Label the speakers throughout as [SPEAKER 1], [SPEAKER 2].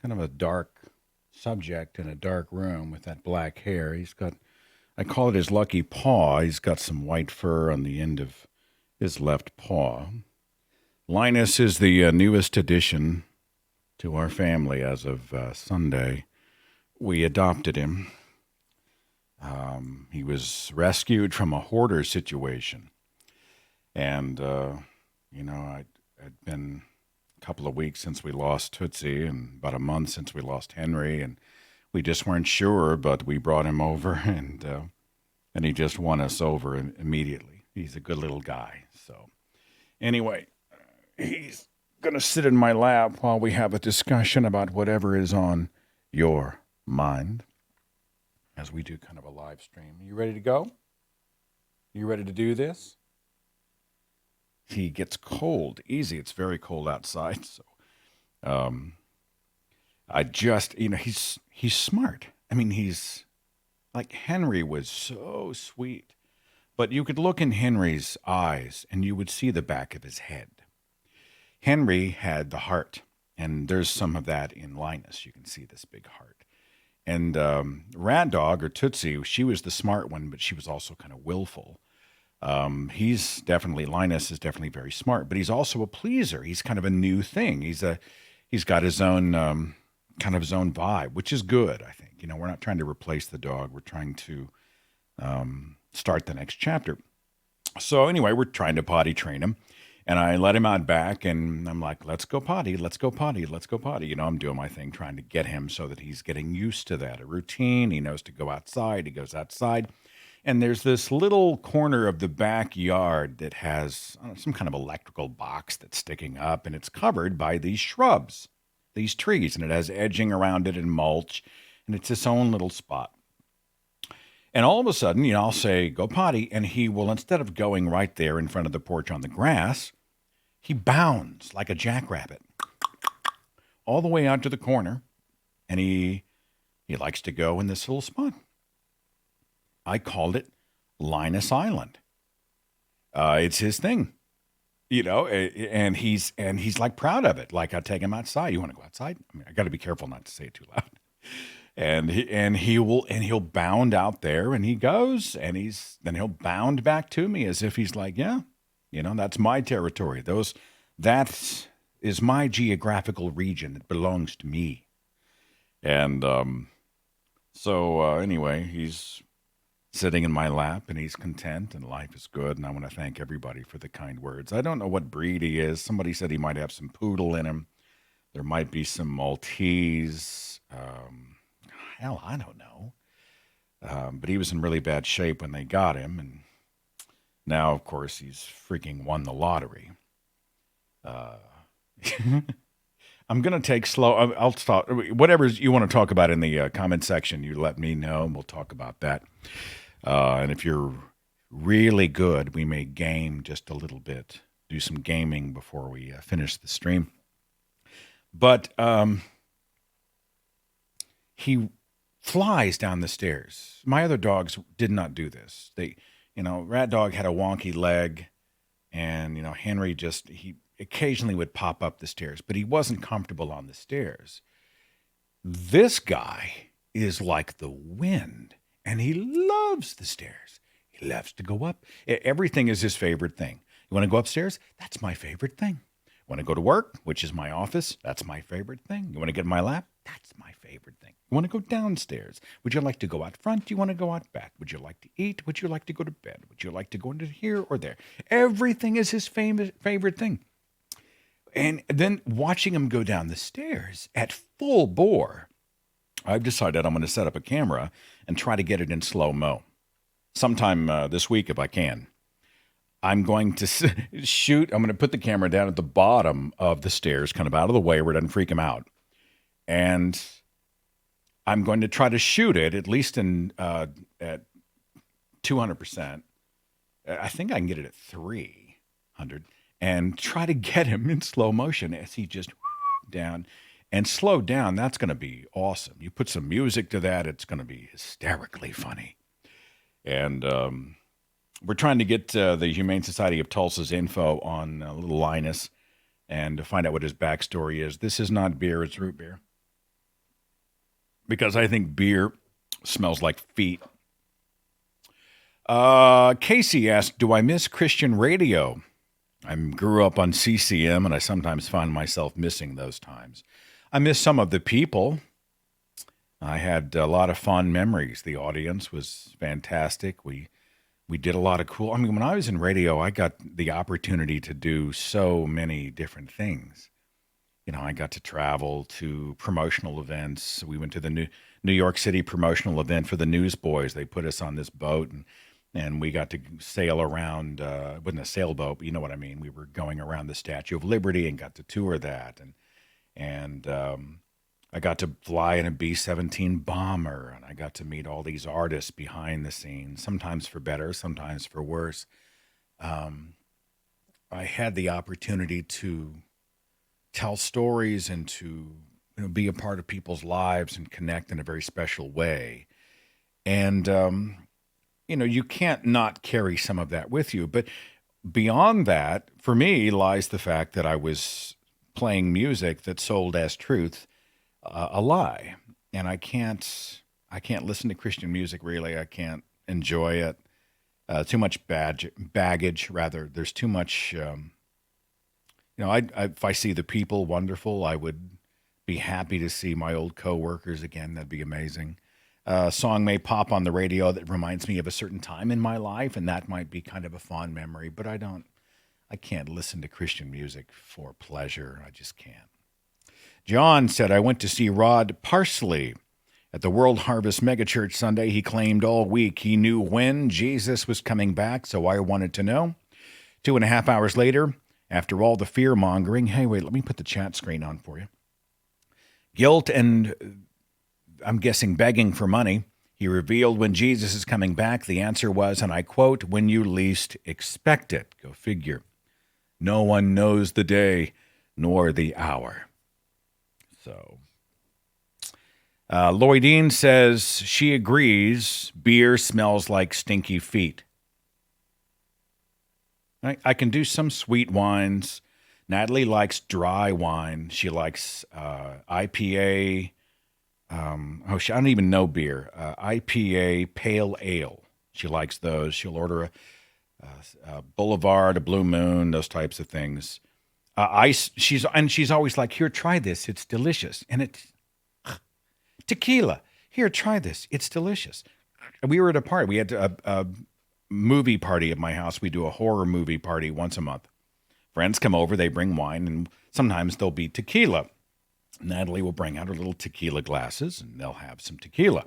[SPEAKER 1] kind of a dark subject in a dark room with that black hair. I call it his lucky paw. He's got some white fur on the end of his left paw. Linus is the newest addition to our family as of Sunday. We adopted him. He was rescued from a hoarder situation. And, I'd been a couple of weeks since we lost Tootsie and about a month since we lost Henry. And we just weren't sure, but we brought him over and he just won us over immediately. He's a good little guy. So, anyway, he's going to sit in my lap while we have a discussion about whatever is on your mind as we do kind of a live stream. Are you ready to go? You ready to do this? He gets cold easy. It's very cold outside. So I just, he's smart. I mean, he's like Henry was so sweet. But you could look in Henry's eyes and you would see the back of his head. Henry had the heart, and there's some of that in Linus. You can see this big heart. And Rat Dog, or Tootsie, she was the smart one, but she was also kind of willful. Linus is definitely very smart, but he's also a pleaser. He's kind of a new thing. He's got his own, kind of his own vibe, which is good, I think. We're not trying to replace the dog. We're trying to start the next chapter. So anyway, we're trying to potty train him. And I let him out back, and I'm like, let's go potty, let's go potty, let's go potty. I'm doing my thing, trying to get him so that he's getting used to that, a routine. He knows to go outside. He goes outside. And there's this little corner of the backyard that has some kind of electrical box that's sticking up, and it's covered by these shrubs, these trees, and it has edging around it and mulch, and it's its own little spot. And all of a sudden, I'll say, go potty, and he will, instead of going right there in front of the porch on the grass, he bounds like a jackrabbit all the way out to the corner, and he likes to go in this little spot. I called it Linus Island. It's his thing, and he's like proud of it. Like I take him outside. You want to go outside? I mean, I got to be careful not to say it too loud. And he'll bound out there, and he goes, and then he'll bound back to me as if he's like, yeah, that's my territory. That is my geographical region. It belongs to me. And anyway, he's sitting in my lap, and he's content, and life is good. And I want to thank everybody for the kind words. I don't know what breed he is. Somebody said he might have some poodle in him. There might be some Maltese. Hell, I don't know. But he was in really bad shape when they got him. And now, of course, he's freaking won the lottery. I'm going to take slow. I'll stop. Whatever you want to talk about in the comment section, you let me know, and we'll talk about that. And if you're really good, we may game just a little bit, do some gaming before we finish the stream. But he flies down the stairs. My other dogs did not do this. Rat Dog had a wonky leg, and, Henry he occasionally would pop up the stairs, but he wasn't comfortable on the stairs. This guy is like the wind, and he loves the stairs. He loves to go up. Everything is his favorite thing. You want to go upstairs? That's my favorite thing. Want to go to work, which is my office? That's my favorite thing. You want to get in my lap? That's my favorite thing. You want to go downstairs? Would you like to go out front? Do you want to go out back? Would you like to eat? Would you like to go to bed? Would you like to go into here or there? Everything is his favorite thing. And then watching him go down the stairs at full bore, I've decided I'm going to set up a camera and try to get it in slow-mo sometime this week if I can. I'm going to shoot. I'm going to put the camera down at the bottom of the stairs, kind of out of the way where it doesn't freak him out. And I'm going to try to shoot it at least at 200%. I think I can get it at 300 and try to get him in slow motion as he just down and slow down. That's going to be awesome. You put some music to that, it's going to be hysterically funny. And we're trying to get the Humane Society of Tulsa's info on little Linus and to find out what his backstory is. This is not beer, it's root beer. because I think beer smells like feet. Casey asked, do I miss Christian radio? I grew up on CCM, and I sometimes find myself missing those times. I miss some of the people. I had a lot of fond memories. The audience was fantastic. We did a lot of cool. I mean, when I was in radio, I got the opportunity to do so many different things. You know, I got to travel to promotional events. We went to the New York City promotional event for the Newsboys. They put us on this boat, and we got to sail around. It wasn't a sailboat, but you know what I mean. We were going around the Statue of Liberty and got to tour that, and I got to fly in a B-17 bomber, and I got to meet all these artists behind the scenes, sometimes for better, sometimes for worse. I had the opportunity to tell stories and to be a part of people's lives and connect in a very special way. And, you can't not carry some of that with you. But beyond that, for me, lies the fact that I was playing music that sold as truth a lie. And I can't listen to Christian music, really. I can't enjoy it. Too much baggage, rather. There's too much... if I see the people, wonderful. I would be happy to see my old coworkers again. That'd be amazing. A song may pop on the radio that reminds me of a certain time in my life, and that might be kind of a fond memory, but I can't listen to Christian music for pleasure. I just can't. John said, I went to see Rod Parsley at the World Harvest Megachurch Sunday. He claimed all week he knew when Jesus was coming back, so I wanted to know. 2.5 hours later, after all the fear-mongering, hey, wait, let me put the chat screen on for you. Guilt and, I'm guessing, begging for money. He revealed when Jesus is coming back. The answer was, and I quote, when you least expect it. Go figure. No one knows the day nor the hour. So, Lloydine says she agrees beer smells like stinky feet. I can do some sweet wines. Natalie likes dry wine. She likes IPA. I don't even know beer. IPA, pale ale. She likes those. She'll order a Boulevard, a Blue Moon, those types of things. Ice. She's always like, here, try this. It's delicious. And it's tequila. Here, try this. It's delicious. We were at a party. We had a movie party at my house. We do a horror movie party once a month. Friends come over, they bring wine, and sometimes there'll be tequila. Natalie will bring out her little tequila glasses, and they'll have some tequila.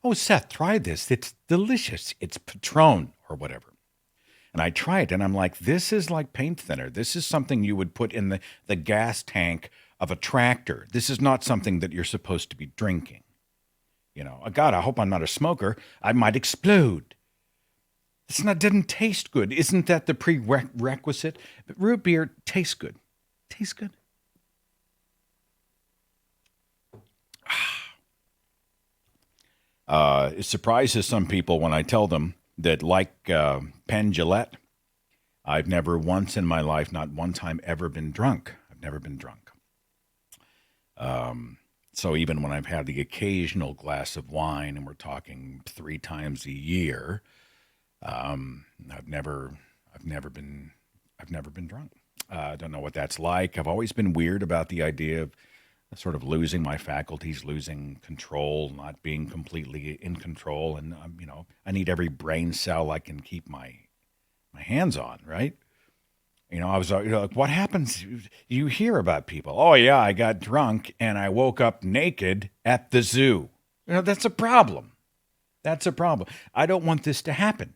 [SPEAKER 1] Oh, Seth, try this. It's delicious. It's Patron or whatever. And I try it, and I'm like, this is like paint thinner. This is something you would put in the gas tank of a tractor. This is not something that you're supposed to be drinking. God, I hope I'm not a smoker. I might explode. Didn't taste good. Isn't that the prerequisite? But root beer tastes good. Tastes good. It surprises some people when I tell them that, like Penn Jillette, I've never once in my life, not one time, ever been drunk. I've never been drunk. So even when I've had the occasional glass of wine, and we're talking 3 times a year, I've never been drunk. I don't know what that's like. I've always been weird about the idea of sort of losing my faculties, losing control, not being completely in control. And, I need every brain cell I can keep my hands on, right? I was like, what happens? You hear about people. Oh, yeah, I got drunk and I woke up naked at the zoo. That's a problem. That's a problem. I don't want this to happen.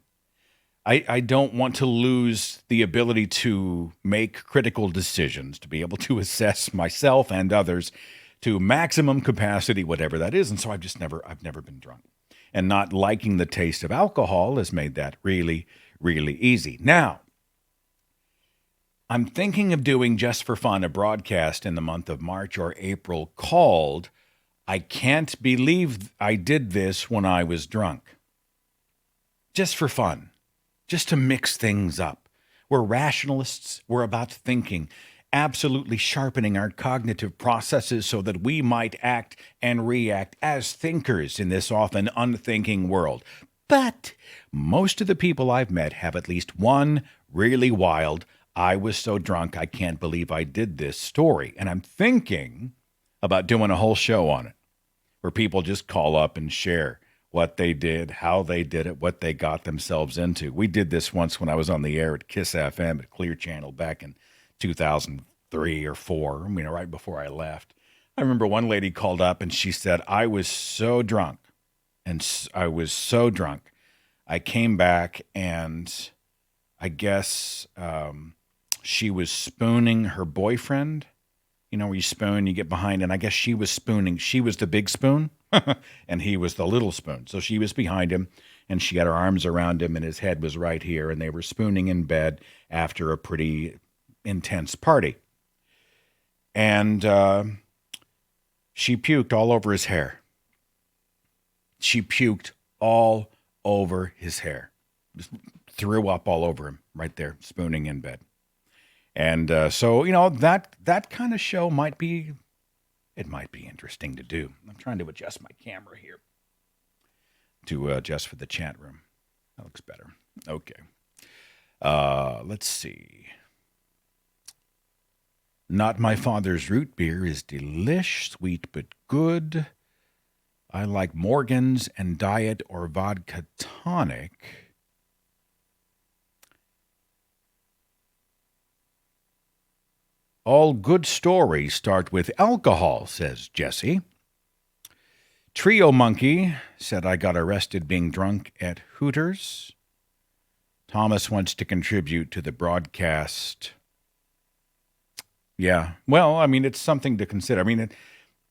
[SPEAKER 1] I don't want to lose the ability to make critical decisions, to be able to assess myself and others to maximum capacity, whatever that is. And so I've never been drunk. And not liking the taste of alcohol has made that really, really easy. Now, I'm thinking of doing, just for fun, a broadcast in the month of March or April called I Can't Believe I Did This When I Was Drunk. Just for fun. Just to mix things up. We're rationalists. We're about thinking. absolutely sharpening our cognitive processes so that we might act and react as thinkers in this often unthinking world. But most of the people I've met have at least one really wild, I was so drunk I can't believe I did this story. And I'm thinking about doing a whole show on it where people just call up and share what they did, how they did it, what they got themselves into. We did this once when I was on the air at Kiss FM at Clear Channel back in 2003 or 4, right before I left. I remember one lady called up and she said, I was so drunk. I came back and I guess she was spooning her boyfriend. Where you spoon, you get behind, and I guess she was spooning. She was the big spoon, and he was the little spoon. So she was behind him, and she had her arms around him, and his head was right here, and they were spooning in bed after a pretty intense party. And she puked all over his hair. She puked all over his hair. Just threw up all over him right there, spooning in bed. And so, that kind of show might be interesting to do. I'm trying to adjust my camera here to adjust for the chat room. That looks better. Okay. Let's see. Not my father's root beer is delish, sweet but good. I like Morgan's and diet or vodka tonic. All good stories start with alcohol, says Jesse. Trio Monkey said I got arrested being drunk at Hooters. Thomas wants to contribute to the broadcast. Yeah, well, it's something to consider.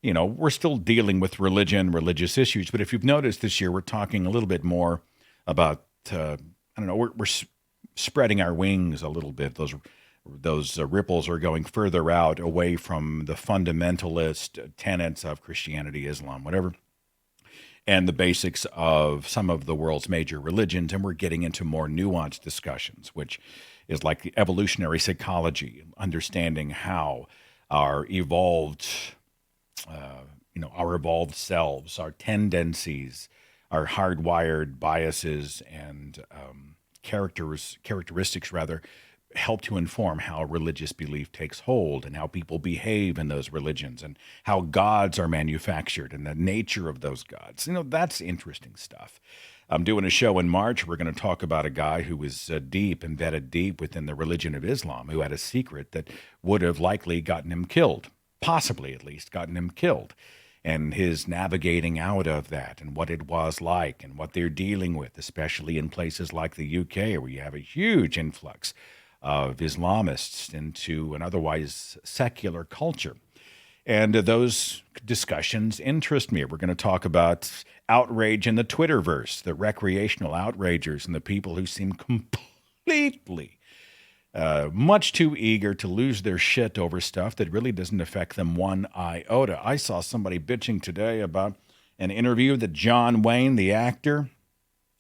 [SPEAKER 1] We're still dealing with religion, religious issues, but if you've noticed this year, we're talking a little bit more about, we're spreading our wings a little bit. Those ripples are going further out away from the fundamentalist tenets of Christianity, Islam, whatever, and the basics of some of the world's major religions. And we're getting into more nuanced discussions, which is like the evolutionary psychology, understanding how our evolved selves, our tendencies, our hardwired biases and characteristics, help to inform how religious belief takes hold and how people behave in those religions and how gods are manufactured and the nature of those gods. That's interesting stuff. I'm doing a show in March. We're going to talk about a guy who was embedded deep within the religion of Islam, who had a secret that would have likely gotten him killed, possibly at least gotten him killed, and his navigating out of that and what it was like and what they're dealing with, especially in places like the UK, where you have a huge influx of Islamists into an otherwise secular culture. And those discussions interest me. We're going to talk about outrage in the Twitterverse, the recreational outragers and the people who seem completely much too eager to lose their shit over stuff that really doesn't affect them one iota. I saw somebody bitching today about an interview that John Wayne, the actor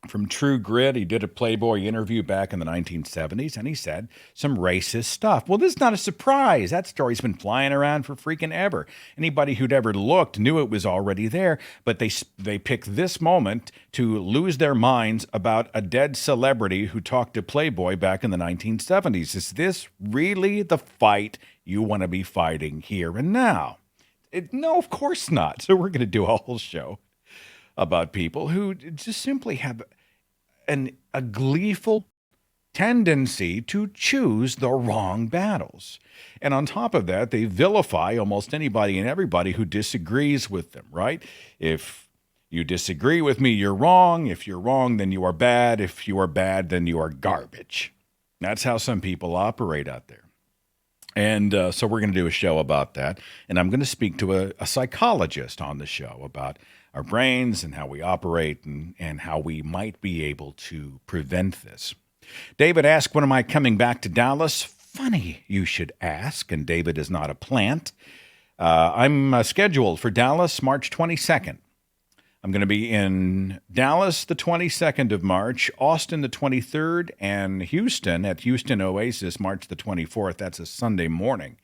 [SPEAKER 1] from True Grit, he did a Playboy interview back in the 1970s, and he said some racist stuff. Well, this is not a surprise. That story's been flying around for freaking ever. Anybody who'd ever looked knew it was already there, but they picked this moment to lose their minds about a dead celebrity who talked to Playboy back in the 1970s. Is this really the fight you want to be fighting here and now? No, of course not. So we're going to do a whole show about people who just simply have a gleeful tendency to choose the wrong battles. And on top of that, they vilify almost anybody and everybody who disagrees with them, right? If you disagree with me, you're wrong. If you're wrong, then you are bad. If you are bad, then you are garbage. That's how some people operate out there. And so we're going to do a show about that. And I'm going to speak to a psychologist on the show about our brains and how we operate and how we might be able to prevent this. David asked, when am I coming back to Dallas? Funny you should ask, and David is not a plant. I'm scheduled for Dallas March 22nd. I'm going to be in Dallas the 22nd of March, Austin the 23rd, and Houston at Houston Oasis March the 24th. That's a Sunday morning.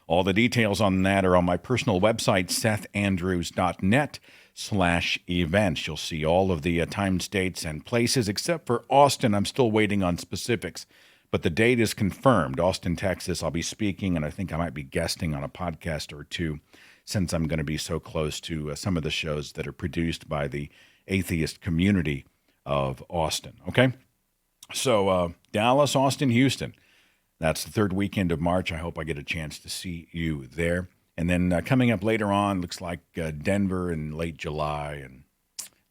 [SPEAKER 1] All the details on that are on my personal website, sethandrews.net/events. You'll see all of the times, dates, and places, except for Austin. I'm still waiting on specifics, but the date is confirmed. Austin, Texas, I'll be speaking, and I think I might be guesting on a podcast or two since I'm going to be so close to some of the shows that are produced by the atheist community of Austin. Okay? So Dallas, Austin, Houston. That's the third weekend of March. I hope I get a chance to see you there. And then coming up later on, looks like Denver in late July. And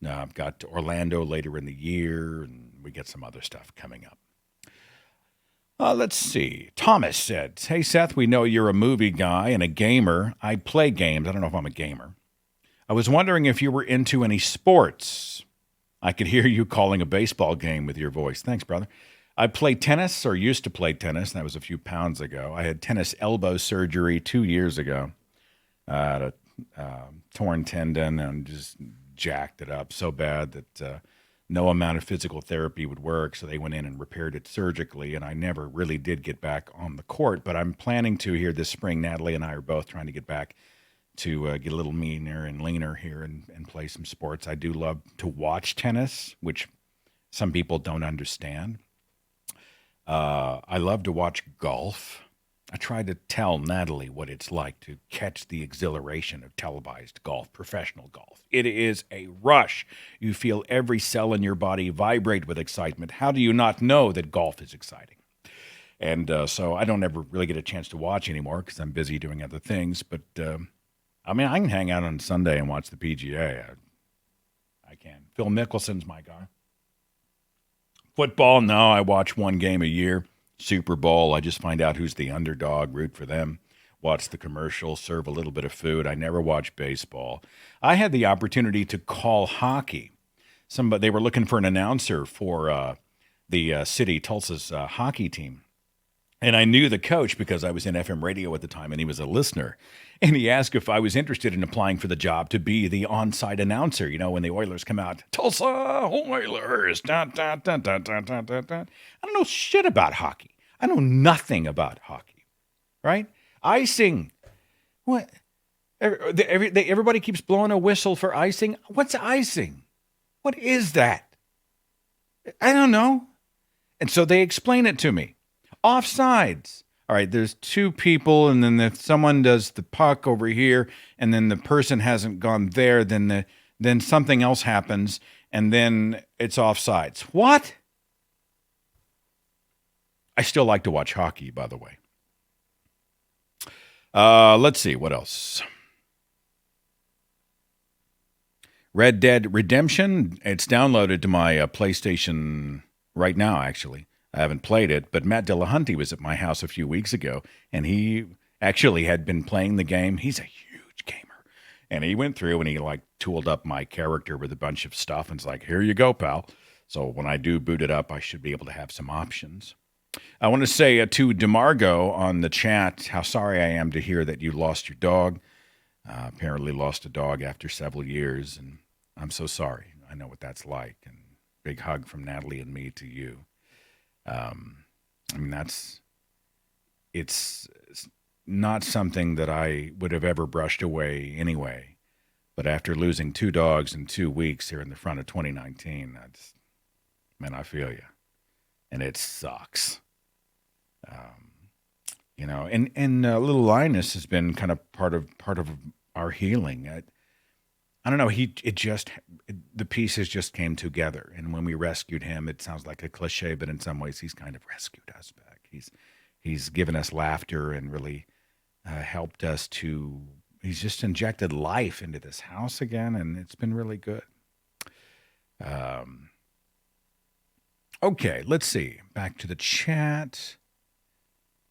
[SPEAKER 1] I've got Orlando later in the year. And we get some other stuff coming up. Let's see. Thomas said, "Hey, Seth, we know you're a movie guy and a gamer. I play games. I don't know if I'm a gamer. I was wondering if you were into any sports. I could hear you calling a baseball game with your voice." Thanks, brother. I play tennis, or used to play tennis. That was a few pounds ago. I had tennis elbow surgery 2 years ago. I had a torn tendon and just jacked it up so bad that no amount of physical therapy would work. So they went in and repaired it surgically, and I never really did get back on the court. But I'm planning to here this spring. Natalie and I are both trying to get back to get a little meaner and leaner here and play some sports. I do love to watch tennis, which some people don't understand. I love to watch golf. I try to tell Natalie what it's like to catch the exhilaration of televised golf, professional golf. It is a rush. You feel every cell in your body vibrate with excitement. How do you not know that golf is exciting? And so I don't ever really get a chance to watch anymore because I'm busy doing other things. But I mean, I can hang out on Sunday and watch the PGA. I can. Phil Mickelson's my guy. Football, no, I watch one game a year. Super Bowl, I just find out who's the underdog, root for them, watch the commercials, serve a little bit of food. I never watch baseball. I had the opportunity to call hockey. They were looking for an announcer for the city, Tulsa's hockey team. And I knew the coach because I was in FM radio at the time, and he was a listener. And he asked if I was interested in applying for the job to be the on-site announcer. You know, when the Oilers come out, Tulsa Oilers. Dun, dun, dun, dun, dun, dun, dun, dun. I don't know shit about hockey. I know nothing about hockey, right? Icing. What? Everybody keeps blowing a whistle for icing. What's icing? What is that? I don't know. And so they explain it to me. Offsides. All right, there's two people, and then if someone does the puck over here, and then the person hasn't gone there, then something else happens, and then it's offsides. What? I still like to watch hockey, by the way. Let's see, what else? Red Dead Redemption, it's downloaded to my PlayStation right now, actually. I haven't played it, but Matt Dillahunty was at my house a few weeks ago, and he actually had been playing the game. He's a huge gamer. And he went through and he tooled up my character with a bunch of stuff and it's like, here you go, pal. So when I do boot it up, I should be able to have some options. I want to say to DeMargo on the chat how sorry I am to hear that you lost your dog. Apparently lost a dog after several years, and I'm so sorry. I know what that's like. And big hug from Natalie and me to you. I mean, it's not something that I would have ever brushed away anyway. But after losing 2 dogs in 2 weeks here in the front of 2019, I feel you. And it sucks. And little Linus has been kind of part of our healing. I don't know. The pieces just came together. And when we rescued him, it sounds like a cliche, but in some ways he's kind of rescued us back. He's given us laughter and really helped us he's just injected life into this house again. And it's been really good. Okay, let's see. Back to the chat.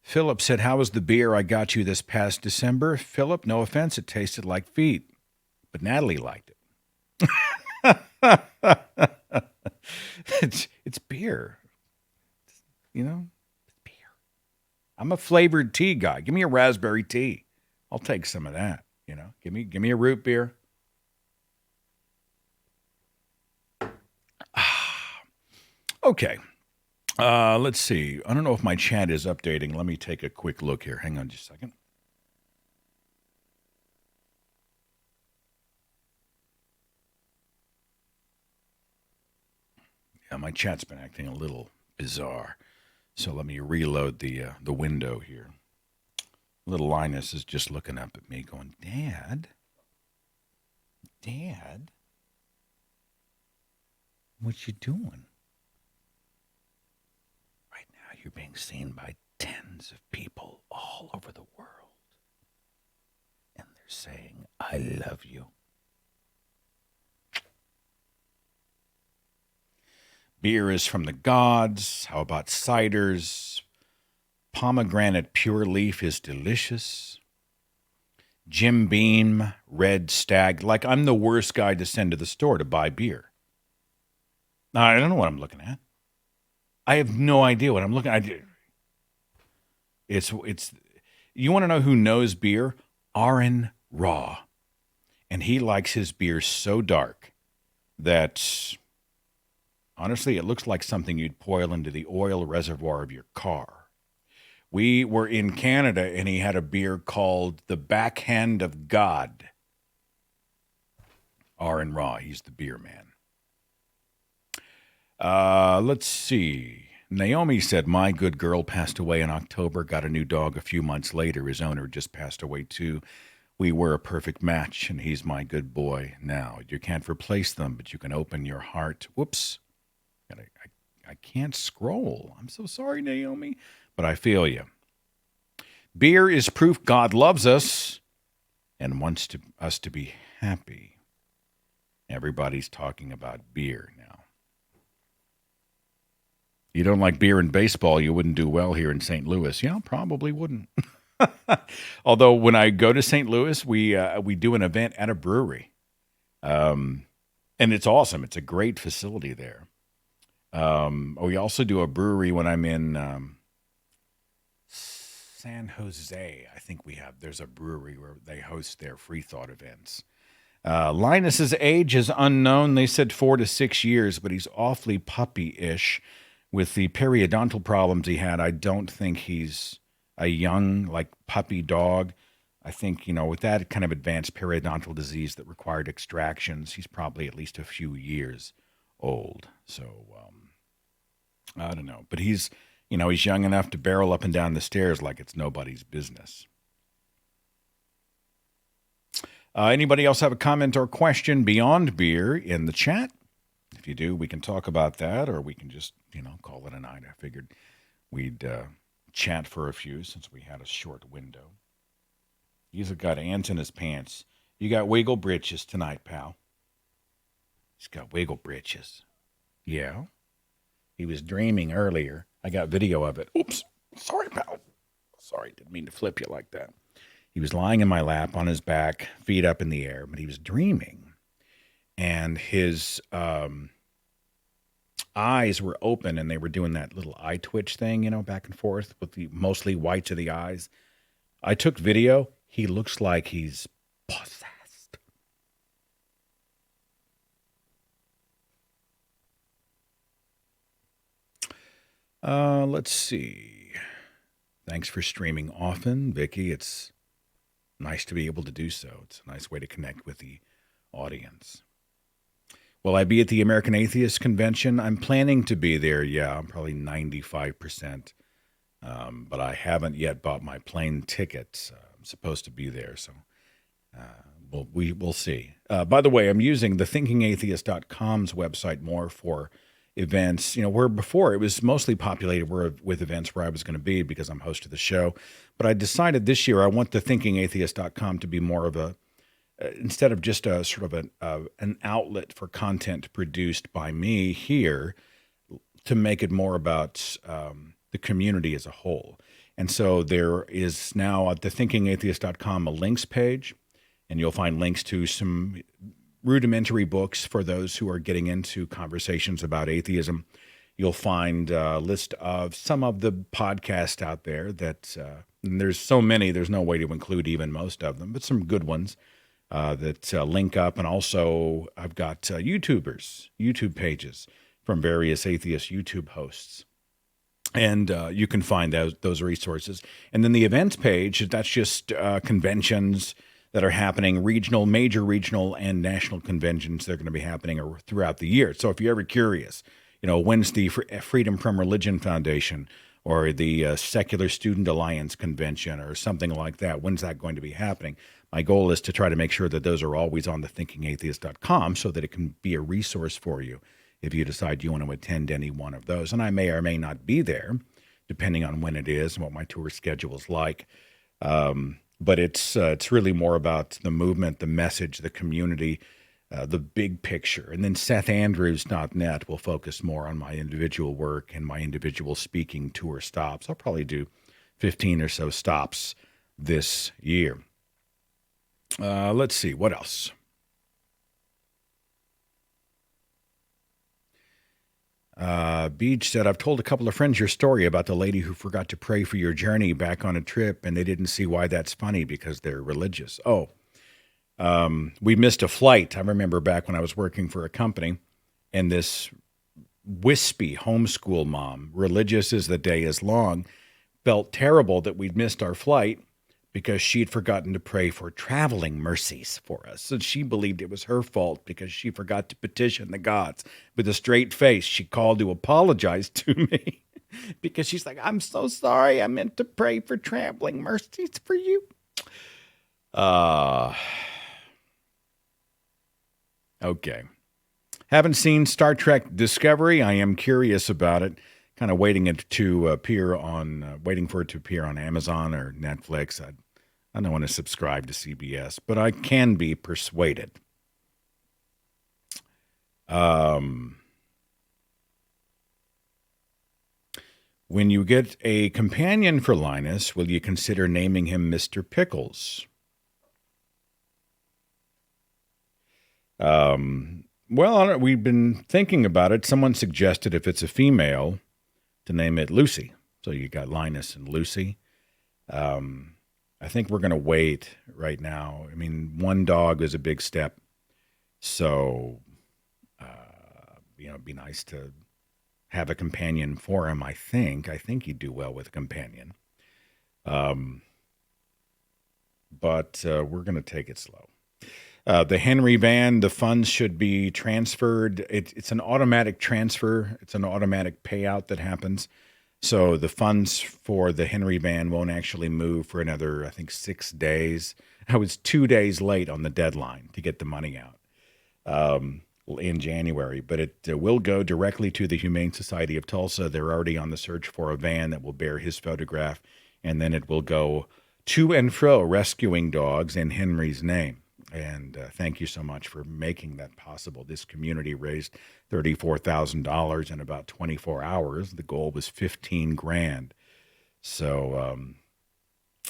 [SPEAKER 1] Philip said, how was the beer I got you this past December? Philip, no offense, it tasted like feet. But Natalie liked it. It's beer. It's beer. I'm a flavored tea guy. Give me a raspberry tea. I'll take some of that. Give me a root beer. Okay. Let's see. I don't know if my chat is updating. Let me take a quick look here. Hang on just a second. Yeah, my chat's been acting a little bizarre. So let me reload the window here. Little Linus is just looking up at me going, Dad? Dad? What you doing? Right now you're being seen by tens of people all over the world. And they're saying, I love you. Beer is from the gods. How about ciders? Pomegranate pure leaf is delicious. Jim Beam, Red Stag. Like I'm the worst guy to send to the store to buy beer. Now, I don't know what I'm looking at. I have no idea what I'm looking at. It's. You want to know who knows beer? Aaron Raw. And he likes his beer so dark that, honestly, it looks like something you'd pour into the oil reservoir of your car. We were in Canada, and he had a beer called The Backhand of God. Aaron Raw, he's the beer man. Let's see. Naomi said, my good girl passed away in October, got a new dog a few months later. His owner just passed away, too. We were a perfect match, and he's my good boy now. You can't replace them, but you can open your heart. Whoops. I can't scroll. I'm so sorry, Naomi, but I feel you. Beer is proof God loves us and wants us to be happy. Everybody's talking about beer now. You don't like beer and baseball, you wouldn't do well here in St. Louis. Yeah, probably wouldn't. Although when I go to St. Louis, we do an event at a brewery. And it's awesome. It's a great facility there. We also do a brewery when I'm in San Jose. I think there's a brewery where they host their free thought events. Linus's age is unknown. They said 4 to 6 years, but he's awfully puppy-ish. With the periodontal problems he had, I don't think he's a young, puppy dog. I think, with that kind of advanced periodontal disease that required extractions, he's probably at least a few years old. So, I don't know. But he's young enough to barrel up and down the stairs like it's nobody's business. Anybody else have a comment or question beyond beer in the chat? If you do, we can talk about that, or we can just, call it a night. I figured we'd chat for a few since we had a short window. He's got ants in his pants. You got wiggle britches tonight, pal. He's got wiggle britches. Yeah. He was dreaming earlier. I got video of it. Oops. Sorry, pal. Sorry, didn't mean to flip you like that. He was lying in my lap on his back, feet up in the air, but he was dreaming. And his eyes were open, and they were doing that little eye twitch thing, back and forth with the mostly whites of the eyes. I took video. He looks like he's possessed. Let's see. Thanks for streaming often, Vicky. It's nice to be able to do so. It's a nice way to connect with the audience. Will I be at the American Atheist Convention? I'm planning to be there, yeah. I'm probably 95%. But I haven't yet bought my plane tickets. I'm supposed to be there, so we'll see. By the way, I'm using the thinkingatheist.com's website more for events, where before it was mostly populated with events where I was going to be because I'm host of the show. But I decided this year I want the thinkingatheist.com to be more of a, instead of just a sort of an outlet for content produced by me here, to make it more about the community as a whole. And so there is now at the thinkingatheist.com a links page, and you'll find links to some rudimentary books for those who are getting into conversations about atheism. You'll find a list of some of the podcasts out there that, and there's so many, there's no way to include even most of them, but some good ones that link up. And also I've got YouTube pages from various atheist YouTube hosts. And you can find those resources. And then the events page, that's just conventions that are happening, major regional and national conventions that are going to be happening throughout the year. So if you're ever curious, when's the Freedom from Religion Foundation or the Secular Student Alliance Convention or something like that? When's that going to be happening? My goal is to try to make sure that those are always on thethinkingatheist.com so that it can be a resource for you if you decide you want to attend any one of those. And I may or may not be there, depending on when it is and what my tour schedule is like. But it's really more about the movement, the message, the community, the big picture. And then SethAndrews.net will focus more on my individual work and my individual speaking tour stops. I'll probably do 15 or so stops this year. Let's see, what else? Beach said, I've told a couple of friends your story about the lady who forgot to pray for your journey back on a trip, and they didn't see why that's funny because they're religious. We missed a flight. I remember back when I was working for a company, and this wispy homeschool mom, religious as the day is long, felt terrible that we'd missed our flight because she'd forgotten to pray for traveling mercies for us. And she believed it was her fault because she forgot to petition the gods. With a straight face, she called to apologize to me because she's like, I'm so sorry. I meant to pray for traveling mercies for you. Okay. Haven't seen Star Trek Discovery. I am curious about it. Kind of waiting for it to appear on Amazon or Netflix. I don't want to subscribe to CBS, but I can be persuaded. When you get a companion for Linus, will you consider naming him Mr. Pickles? Well, we've been thinking about it. Someone suggested if it's a female to name it Lucy. So you got Linus and Lucy. I think we're going to wait right now. I mean, one dog is a big step. So, it'd be nice to have a companion for him, I think. I think he'd do well with a companion. But we're going to take it slow. The Henry van, the funds should be transferred. It's an automatic transfer. It's an automatic payout that happens. So the funds for the Henry van won't actually move for another, I think, 6 days. I was 2 days late on the deadline to get the money out in January, but it will go directly to the Humane Society of Tulsa. They're already on the search for a van that will bear his photograph, and then it will go to and fro rescuing dogs in Henry's name. And thank you so much for making that possible. This community raised $34,000 in about 24 hours. The goal was $15,000. So,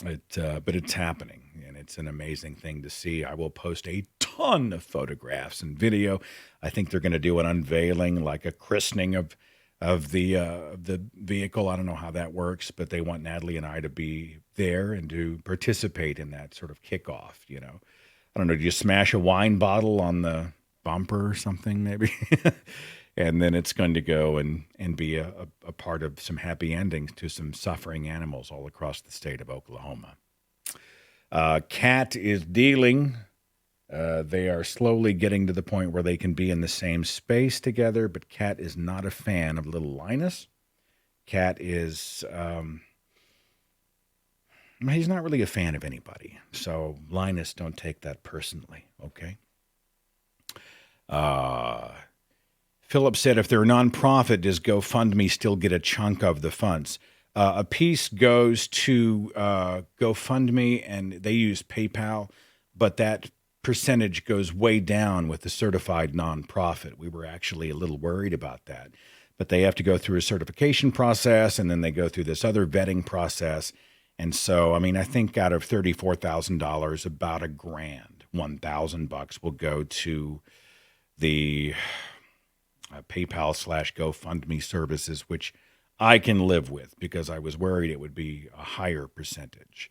[SPEAKER 1] but it's happening, and it's an amazing thing to see. I will post a ton of photographs and video. I think they're going to do an unveiling, like a christening of the vehicle. I don't know how that works, but they want Natalie and I to be there and to participate in that sort of kickoff, I don't know, do you smash a wine bottle on the bumper or something maybe? And then it's going to go and be a part of some happy endings to some suffering animals all across the state of Oklahoma. Cat is dealing. They are slowly getting to the point where they can be in the same space together, but Cat is not a fan of little Linus. Cat is... he's not really a fan of anybody. So, Linus, don't take that personally, okay? Philip said, if they're a nonprofit, does GoFundMe still get a chunk of the funds? A piece goes to GoFundMe, and they use PayPal, but that percentage goes way down with the certified nonprofit. We were actually a little worried about that. But they have to go through a certification process, and then they go through this other vetting process. And so, I think out of $34,000, about $1,000, $1,000 will go to the PayPal/GoFundMe services, which I can live with because I was worried it would be a higher percentage.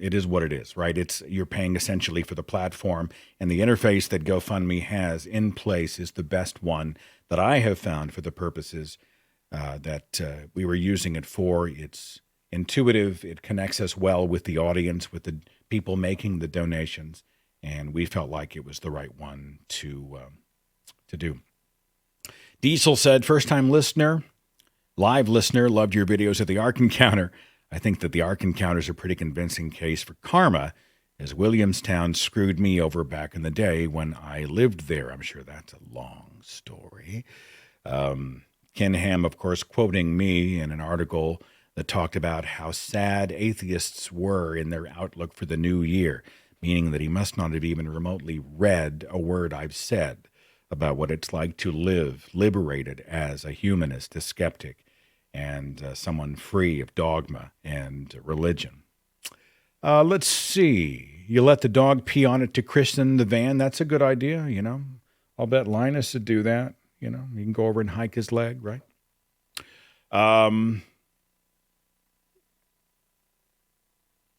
[SPEAKER 1] It is what it is, right? You're paying essentially for the platform, and the interface that GoFundMe has in place is the best one that I have found for the purposes that we were using it for. It's intuitive. It connects us well with the audience, with the people making the donations, and we felt like it was the right one to to do. Diesel said, first-time listener, live listener, loved your videos of the Ark Encounter. I think that the Ark Encounter is a pretty convincing case for karma, as Williamstown screwed me over back in the day when I lived there. I'm sure that's a long story. Ken Ham, of course, quoting me in an article that talked about how sad atheists were in their outlook for the new year, meaning that he must not have even remotely read a word I've said about what it's like to live liberated as a humanist, a skeptic, and someone free of dogma and religion. Let's see. You let the dog pee on it to christen the van. That's a good idea, you know. I'll bet Linus would do that. You know, you can go over and hike his leg, right? I'm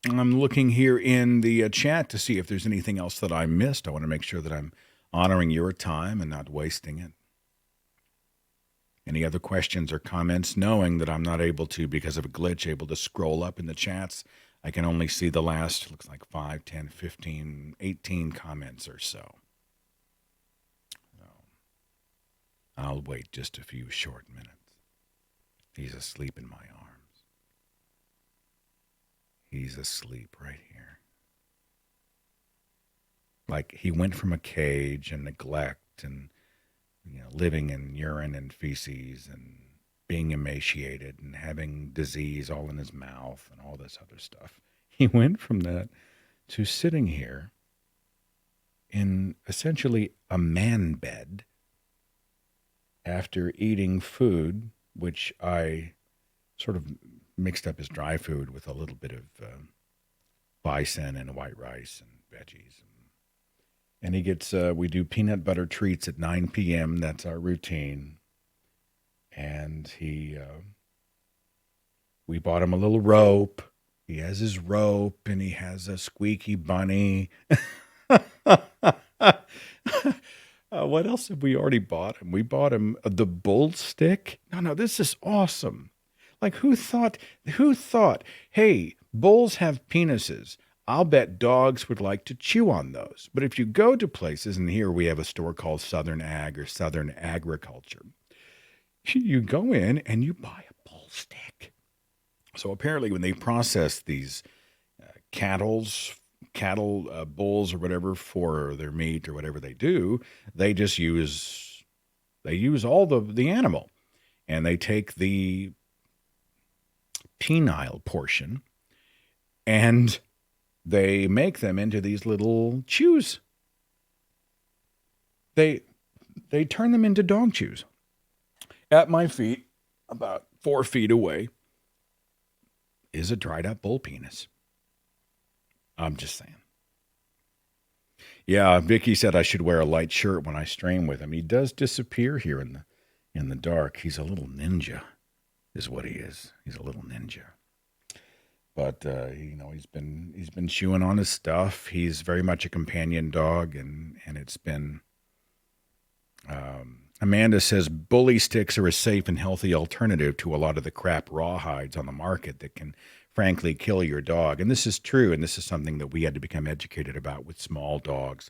[SPEAKER 1] looking here in the chat to see if there's anything else that I missed. I want to make sure that I'm honoring your time and not wasting it. Any other questions or comments, knowing that I'm not able to, because of a glitch, able to scroll up in the chats. I can only see the last, looks like 5, 10, 15, 18 comments or so. I'll wait just a few short minutes. He's asleep in my arms. He's asleep right here. Like he went from a cage and neglect and, you know, living in urine and feces and being emaciated and having disease all in his mouth and all this other stuff. He went from that to sitting here in essentially a man bed after eating food, which I sort of mixed up as dry food with a little bit of bison and white rice and veggies. And he gets, we do peanut butter treats at 9 p.m. That's our routine. And we bought him a little rope. He has his rope and he has a squeaky bunny. What else have we already bought him? We bought him the bull stick. No, this is awesome. Like who thought, hey, bulls have penises. I'll bet dogs would like to chew on those. But if you go to places, and here we have a store called Southern Ag or Southern Agriculture, you go in and you buy a bull stick. So apparently when they process these cattle, bulls or whatever for their meat or whatever they do, they just use all the animal, and they take the penile portion and they make them into these little chews. They turn them into dog chews. At my feet, about 4 feet away, is a dried up bull penis. I'm just saying. Yeah, Vicky said I should wear a light shirt when I stream with him. He does disappear here in the dark. He's a little ninja, is what he is. He's a little ninja. But he's been chewing on his stuff. He's very much a companion dog, and it's been. Amanda says bully sticks are a safe and healthy alternative to a lot of the crap rawhides on the market that can frankly kill your dog. And this is true, and this is something that we had to become educated about with small dogs.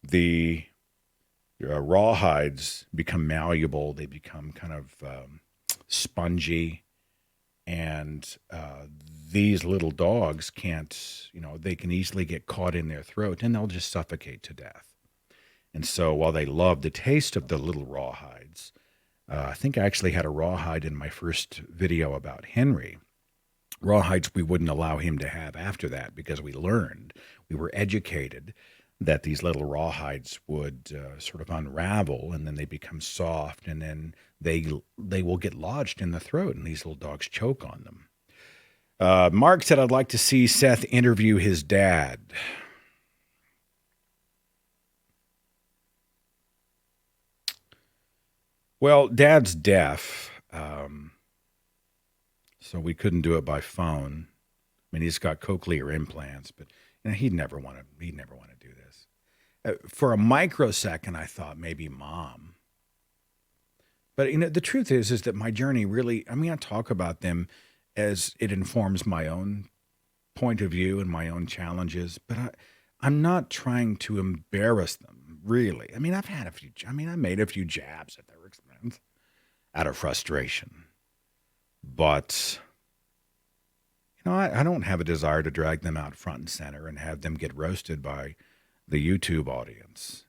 [SPEAKER 1] The rawhides become malleable. They become kind of spongy, and these little dogs can't, they can easily get caught in their throat, and they'll just suffocate to death. And so while they love the taste of the little rawhides, I think I actually had a rawhide in my first video about Henry. Rawhides we wouldn't allow him to have after that, because we were educated that these little rawhides would sort of unravel, and then they become soft, and then they will get lodged in the throat, and these little dogs choke on them. Mark said, I'd like to see Seth interview his dad. Well, Dad's deaf, so we couldn't do it by phone. I mean, he's got cochlear implants, but he'd never want to do this. For a microsecond, I thought maybe Mom. But the truth is that my journey really, I talk about them as it informs my own point of view and my own challenges, but I'm not trying to embarrass them really. I mean, I made a few jabs at their expense out of frustration. But, I don't have a desire to drag them out front and center and have them get roasted by the YouTube audience.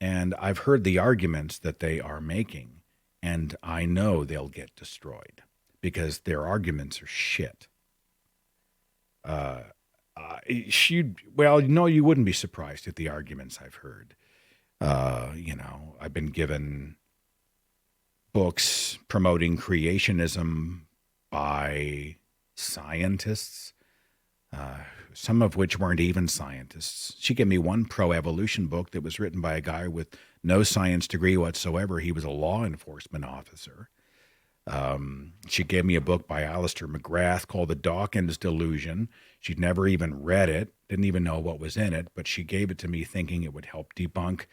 [SPEAKER 1] And I've heard the arguments that they are making, and I know they'll get destroyed because their arguments are shit. You wouldn't be surprised at the arguments I've heard. I've been given books promoting creationism by scientists, some of which weren't even scientists. She gave me one pro-evolution book that was written by a guy with no science degree whatsoever. He was a law enforcement officer. She gave me a book by Alistair McGrath called The Dawkins Delusion. She'd never even read it, didn't even know what was in it, but she gave it to me thinking it would help debunk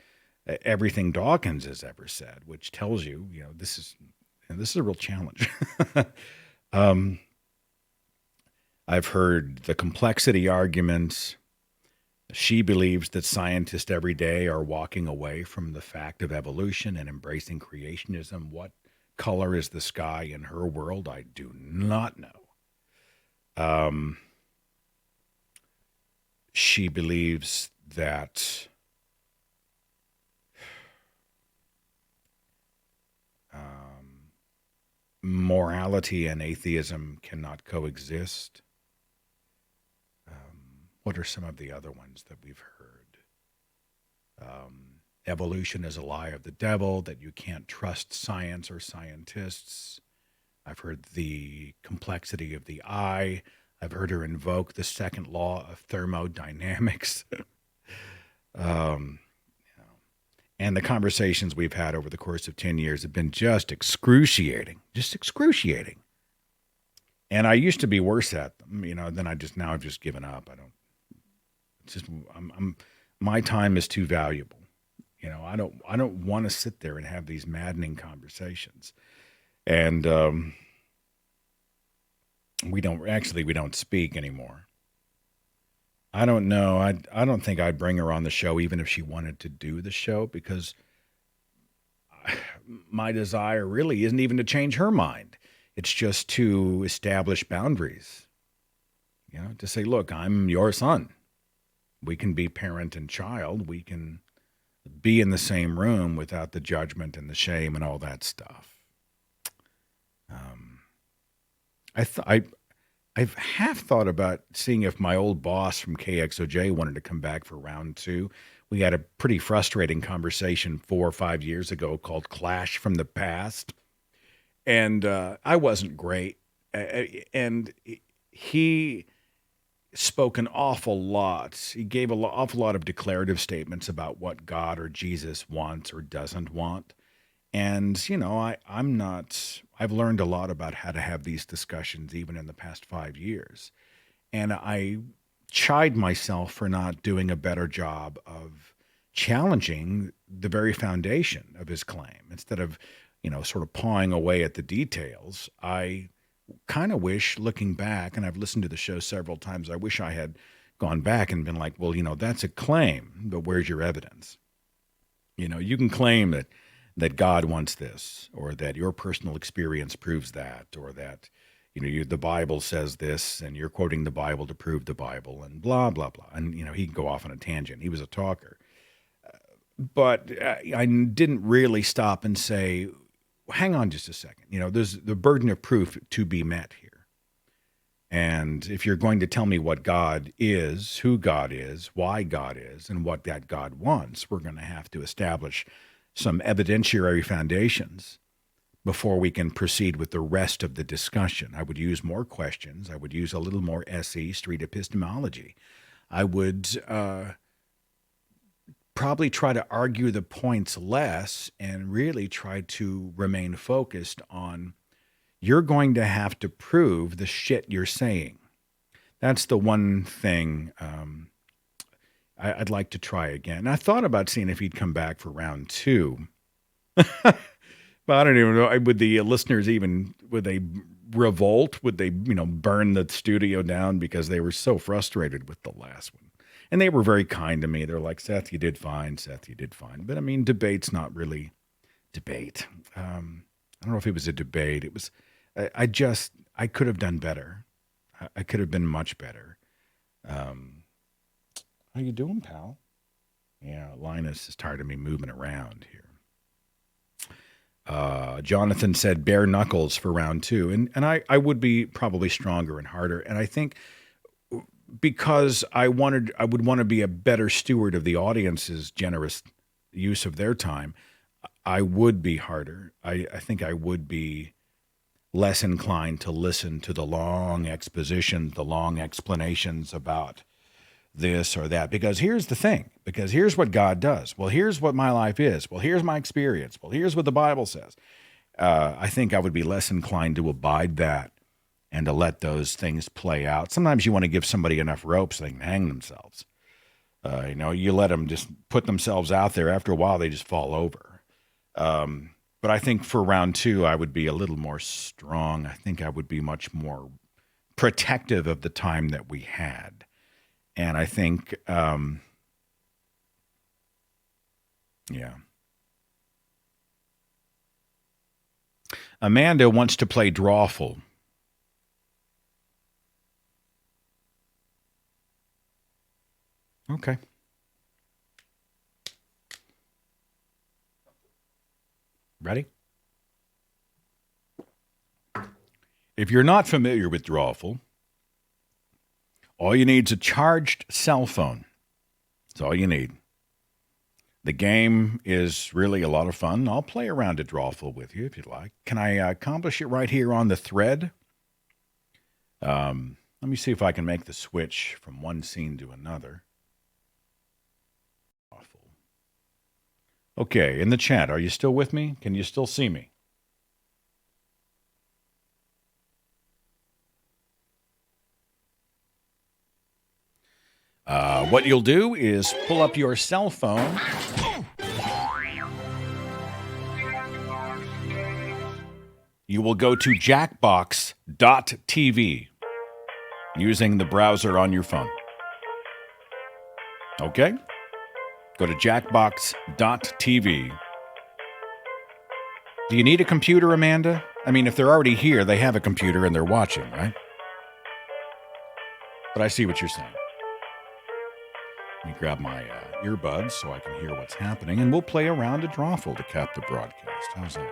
[SPEAKER 1] everything Dawkins has ever said, which tells you, this is a real challenge. I've heard the complexity arguments. She believes that scientists every day are walking away from the fact of evolution and embracing creationism. What color is the sky in her world? I do not know. She believes that morality and atheism cannot coexist. What are some of the other ones that we've heard? Evolution is a lie of the devil, that you can't trust science or scientists. I've heard the complexity of the eye. I've heard her invoke the second law of thermodynamics. And the conversations we've had over the course of 10 years have been just excruciating. And I used to be worse at them, than now I've just given up. My time is too valuable. I don't want to sit there and have these maddening conversations. And we don't speak anymore. I don't know. I don't think I'd bring her on the show even if she wanted to do the show, because my desire really isn't even to change her mind. It's just to establish boundaries. To say, look, I'm your son. We can be parent and child. We can be in the same room without the judgment and the shame and all that stuff. I've half thought about seeing if my old boss from KXOJ wanted to come back for round 2. We had a pretty frustrating conversation 4 or 5 years ago called Clash from the Past. And I wasn't great. And he spoke an awful lot. He gave an awful lot of declarative statements about what God or Jesus wants or doesn't want. And, I've learned a lot about how to have these discussions even in the past 5 years. And I chide myself for not doing a better job of challenging the very foundation of his claim. Instead of, sort of pawing away at the details, I kind of wish, looking back, and I've listened to the show several times, I wish I had gone back and been like, well, that's a claim, but where's your evidence? You can claim that God wants this, or that your personal experience proves that, or that, the Bible says this, and you're quoting the Bible to prove the Bible, and blah, blah, blah. And, he can go off on a tangent. He was a talker. But I didn't really stop and say, hang on just a second. There's the burden of proof to be met here. And if you're going to tell me what God is, who God is, why God is, and what that God wants, we're going to have to establish some evidentiary foundations before we can proceed with the rest of the discussion. I would use more questions. I would use a little more SE, street epistemology. I would probably try to argue the points less and really try to remain focused on, you're going to have to prove the shit you're saying. That's the one thing I'd like to try again. I thought about seeing if he'd come back for round 2. But I don't even know. Would the listeners would they revolt? Would they, burn the studio down because they were so frustrated with the last one? And they were very kind to me. They're like, Seth, you did fine. Seth, you did fine. But I mean, debate's not really debate. I don't know if it was a debate. It was, I could have done better. I could have been much better. How you doing, pal? Yeah, Linus is tired of me moving around here. Jonathan said bare knuckles for round 2. And I would be probably stronger and harder. And I think because I would want to be a better steward of the audience's generous use of their time, I would be harder. I think I would be less inclined to listen to the long expositions, the long explanations about this or that. Because here's the thing. Because here's what God does. Well, here's what my life is. Well, here's my experience. Well, here's what the Bible says. I think I would be less inclined to abide that and to let those things play out. Sometimes you want to give somebody enough rope so they can hang themselves. You let them just put themselves out there. After a while, they just fall over. But I think for round 2, I would be a little more strong. I think I would be much more protective of the time that we had. And I think, yeah. Amanda wants to play Drawful. Okay. Ready? If you're not familiar with Drawful, all you need is a charged cell phone. That's all you need. The game is really a lot of fun. I'll play around at Drawful with you if you'd like. Can I accomplish it right here on the thread? Let me see if I can make the switch from one scene to another. Okay, in the chat, are you still with me? Can you still see me? What you'll do is pull up your cell phone. You will go to jackbox.tv using the browser on your phone. Okay? Go to jackbox.tv. Do you need a computer, Amanda? I mean, if they're already here, they have a computer and they're watching, right? But I see what you're saying. Let me grab my earbuds so I can hear what's happening, and we'll play around at Drawful to cap the broadcast. How's that?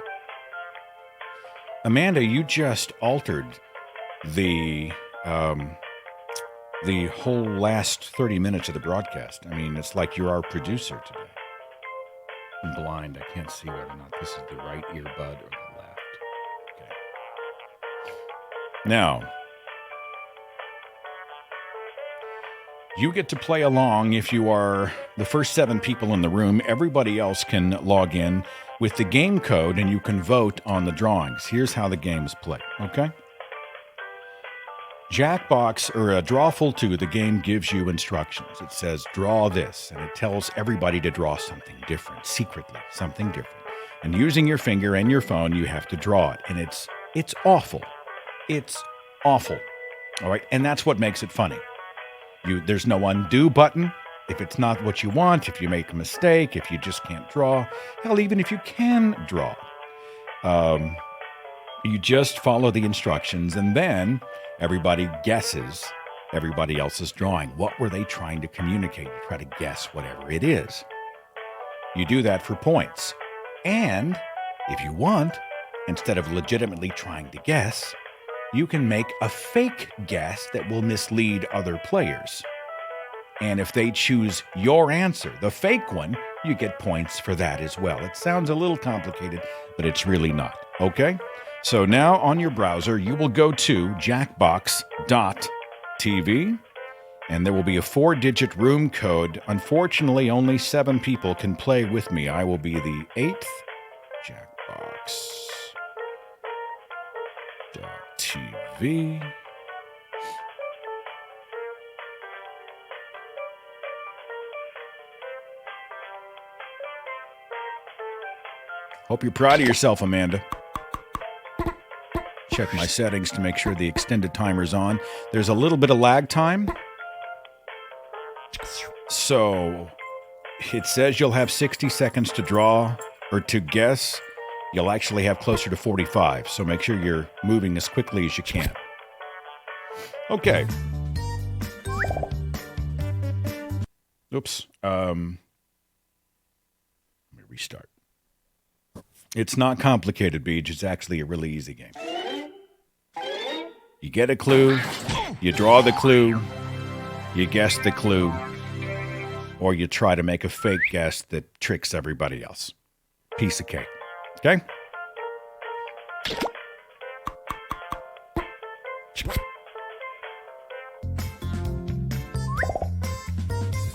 [SPEAKER 1] Amanda, you just altered the whole last 30 minutes of the broadcast. I mean, it's like you're our producer today. I'm blind. I can't see whether or not this is the right earbud or the left. Okay. Now, you get to play along if you are the first 7 people in the room. Everybody else can log in with the game code, and you can vote on the drawings. Here's how the game is played, okay? Jackbox, or Drawful 2, the game gives you instructions. It says, draw this, and it tells everybody to draw something different, secretly, something different. And using your finger and your phone, you have to draw it. And it's awful. It's awful. All right? And that's what makes it funny. There's no undo button. If it's not what you want, if you make a mistake, if you just can't draw, hell, even if you can draw, you just follow the instructions, and then everybody guesses everybody else's drawing. What were they trying to communicate? You try to guess whatever it is. You do that for points. And if you want, instead of legitimately trying to guess, you can make a fake guess that will mislead other players. And if they choose your answer, the fake one, you get points for that as well. It sounds a little complicated, but it's really not. Okay? So now on your browser, you will go to jackbox.tv, and there will be a 4-digit room code. Unfortunately, only 7 people can play with me. I will be the 8th. Jackbox.tv. Hope you're proud of yourself, Amanda. Check my settings to make sure the extended timer's on. There's a little bit of lag time. So it says you'll have 60 seconds to draw or to guess. You'll actually have closer to 45. So make sure you're moving as quickly as you can. Okay. Oops. Let me restart. It's not complicated, Beej. It's actually a really easy game. You get a clue, you draw the clue, you guess the clue, or you try to make a fake guess that tricks everybody else. Piece of cake. Okay?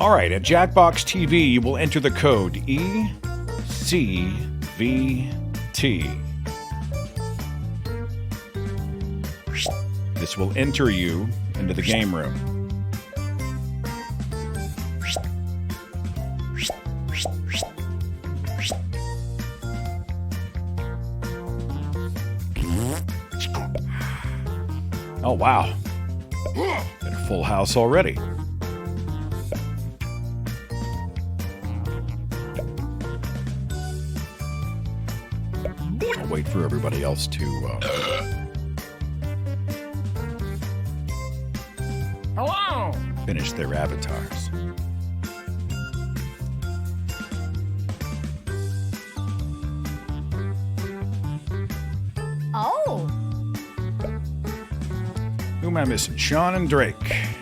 [SPEAKER 1] All right, at Jackbox TV, you will enter the code ECVT. This will enter you into the game room. Oh, wow. Got a full house already. I'll wait for everybody else to
[SPEAKER 2] Hello!
[SPEAKER 1] finish their avatars.
[SPEAKER 3] Oh!
[SPEAKER 1] Who am I missing? Sean and Drake.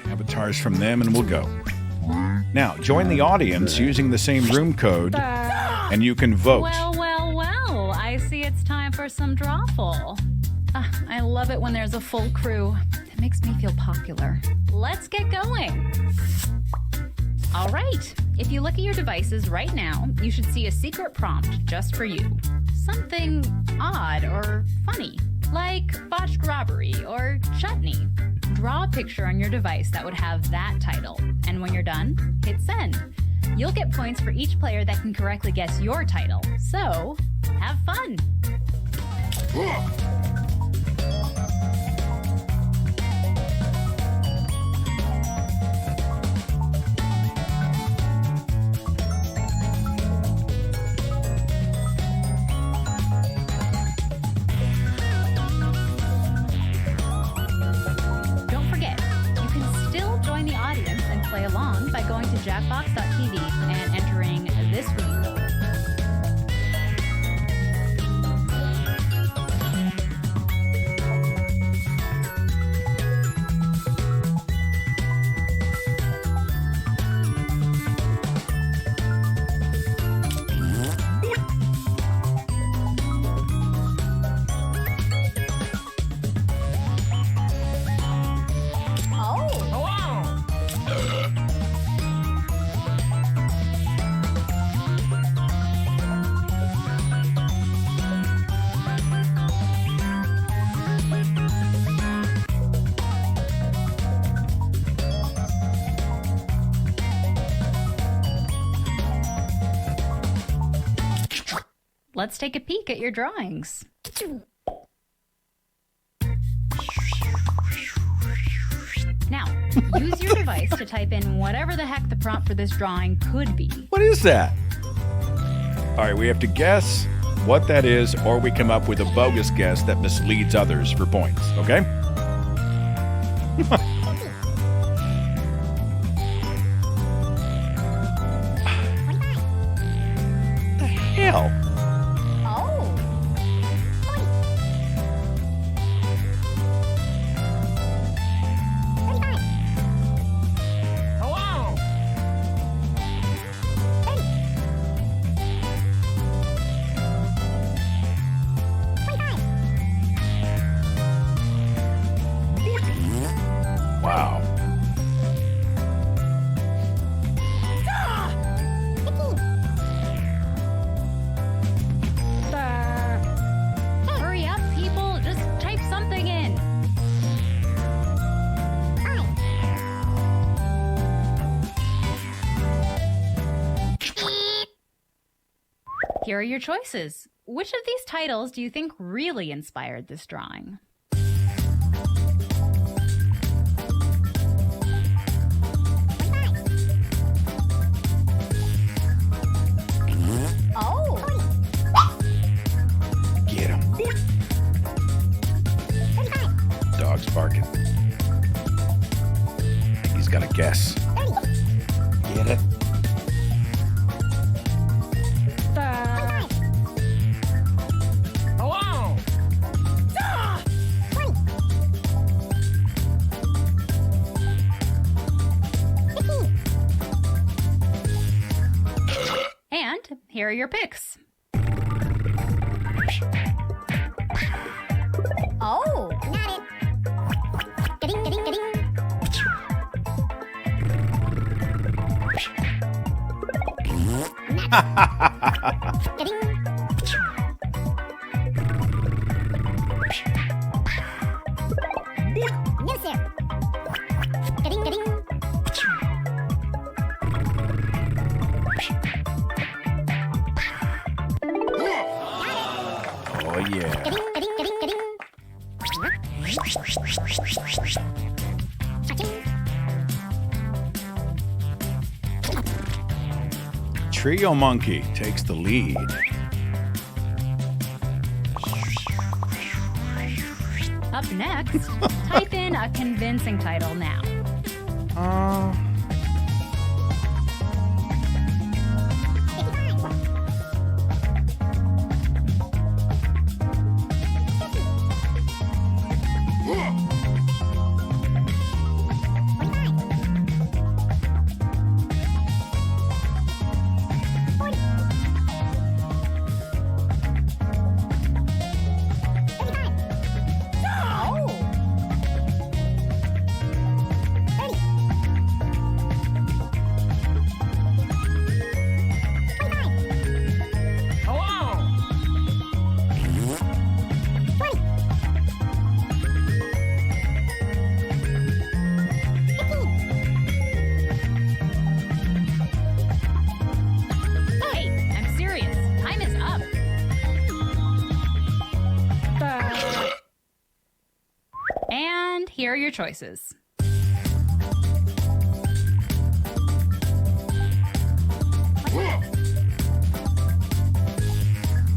[SPEAKER 1] Avatars from them, and we'll go. Now, join the audience using the same room code, and you can vote.
[SPEAKER 3] Well, well, well. I see it's time for some Drawful. I love it when there's a full crew. It makes me feel popular. Let's get going. All right. If you look at your devices right now, you should see a secret prompt just for you. Something odd or funny, like botched robbery or chutney. Draw a picture on your device that would have that title, and when you're done, hit send. You'll get points for each player that can correctly guess your title. So, have fun! Play along by going to jackbox.tv and entering this room code. Let's take a peek at your drawings. Now, use your device to type in whatever the heck the prompt for this drawing could be.
[SPEAKER 1] What is that? All right, we have to guess what that is, or we come up with a bogus guess that misleads others for points, okay? The hell? Wow.
[SPEAKER 3] Hurry up, people. Just type something in. Here are your choices. Which of these titles do you think really inspired this drawing?
[SPEAKER 1] guess. Get it?
[SPEAKER 2] Hello.
[SPEAKER 3] And here are your picks. Oh,
[SPEAKER 4] Got it. Ga-ding, ga-ding, ga-ding. Ga-ding. No, sir. Ga-ding, ga-ding.
[SPEAKER 1] Oh, yeah.
[SPEAKER 4] Ga-ding, ga-ding, ga-ding, ga-ding. Cha-ching.
[SPEAKER 1] Trio Monkey takes the lead.
[SPEAKER 3] up next, type in a convincing title now. Here are your choices.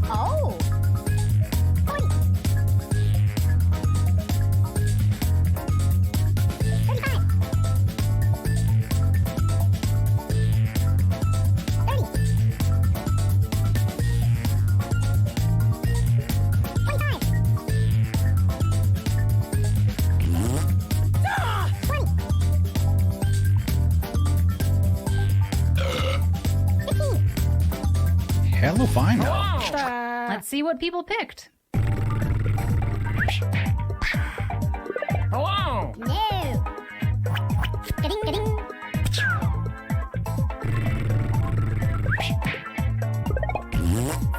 [SPEAKER 3] Oh.
[SPEAKER 1] Hello, final.
[SPEAKER 3] Let's see what people picked.
[SPEAKER 2] Hello.
[SPEAKER 4] No. Ga-ding, ga-ding.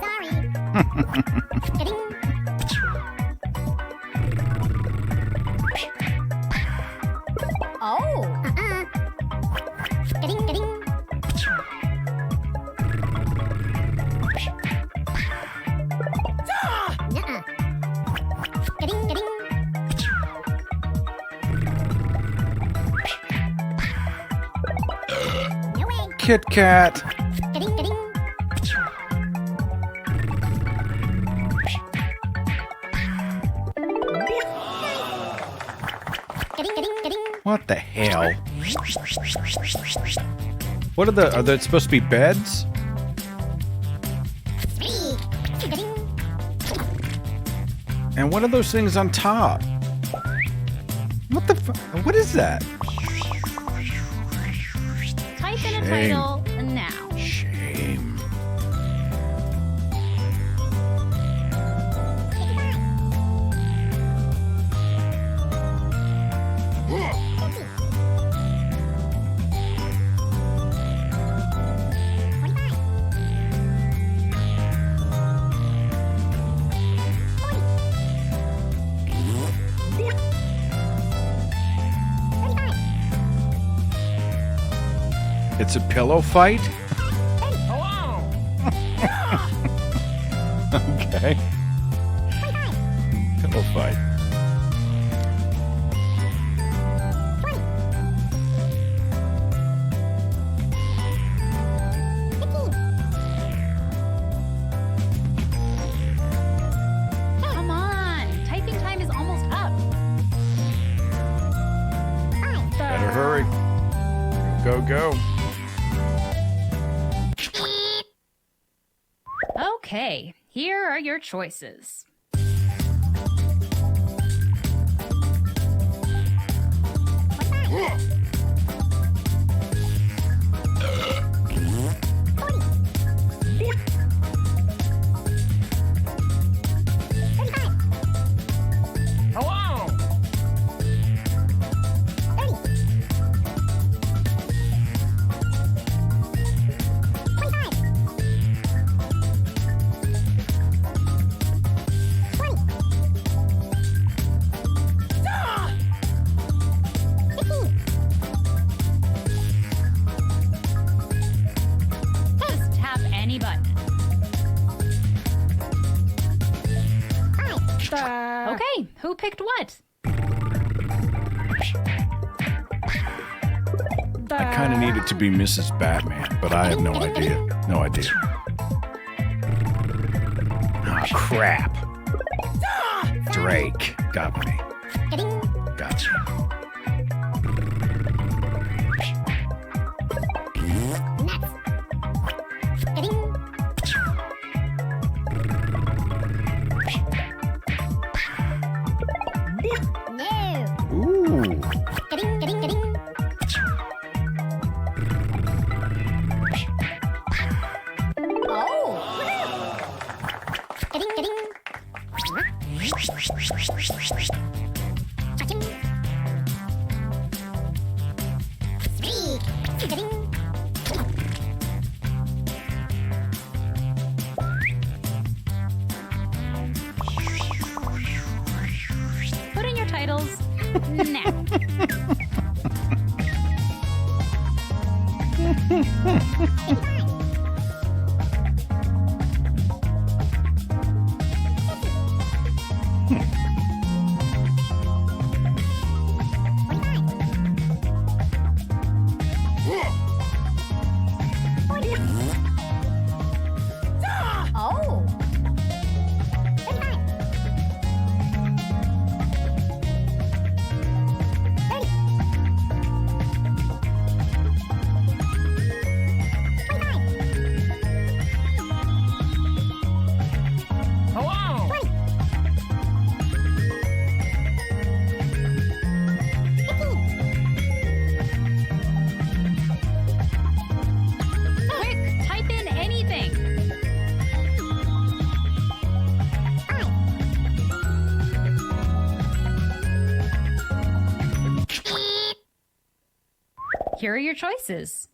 [SPEAKER 4] Sorry. Ga-ding.
[SPEAKER 3] Oh.
[SPEAKER 4] Ga-ding, ga-ding. Nuh-uh. Ga-ding, ga-ding. No way.
[SPEAKER 1] Kit Kat.
[SPEAKER 4] Ga-ding, ga-ding. Ga-ding, ga-ding, ga-ding.
[SPEAKER 1] What the hell? What are they supposed to be beds?
[SPEAKER 4] Three. Ga-ding.
[SPEAKER 1] And what are those things on top? What the what is that?
[SPEAKER 3] Type in a
[SPEAKER 1] Shame.
[SPEAKER 3] title now.
[SPEAKER 1] Shame. It's a pillow fight?
[SPEAKER 2] Hello.
[SPEAKER 1] Okay. Pillow fight.
[SPEAKER 3] Come on. Typing time is almost up.
[SPEAKER 1] Better hurry. go.
[SPEAKER 3] Okay, here are your choices.
[SPEAKER 2] Hello!
[SPEAKER 3] Just tap any button. Okay, who picked what?
[SPEAKER 1] I kind of need it to be Mrs. Batman, but I have no idea. No idea. Ah, crap. Drake. Got me. Gotcha. Ooh.
[SPEAKER 3] Put in your titles now.
[SPEAKER 2] Hello!
[SPEAKER 3] Quick, type in anything. Here are your choices.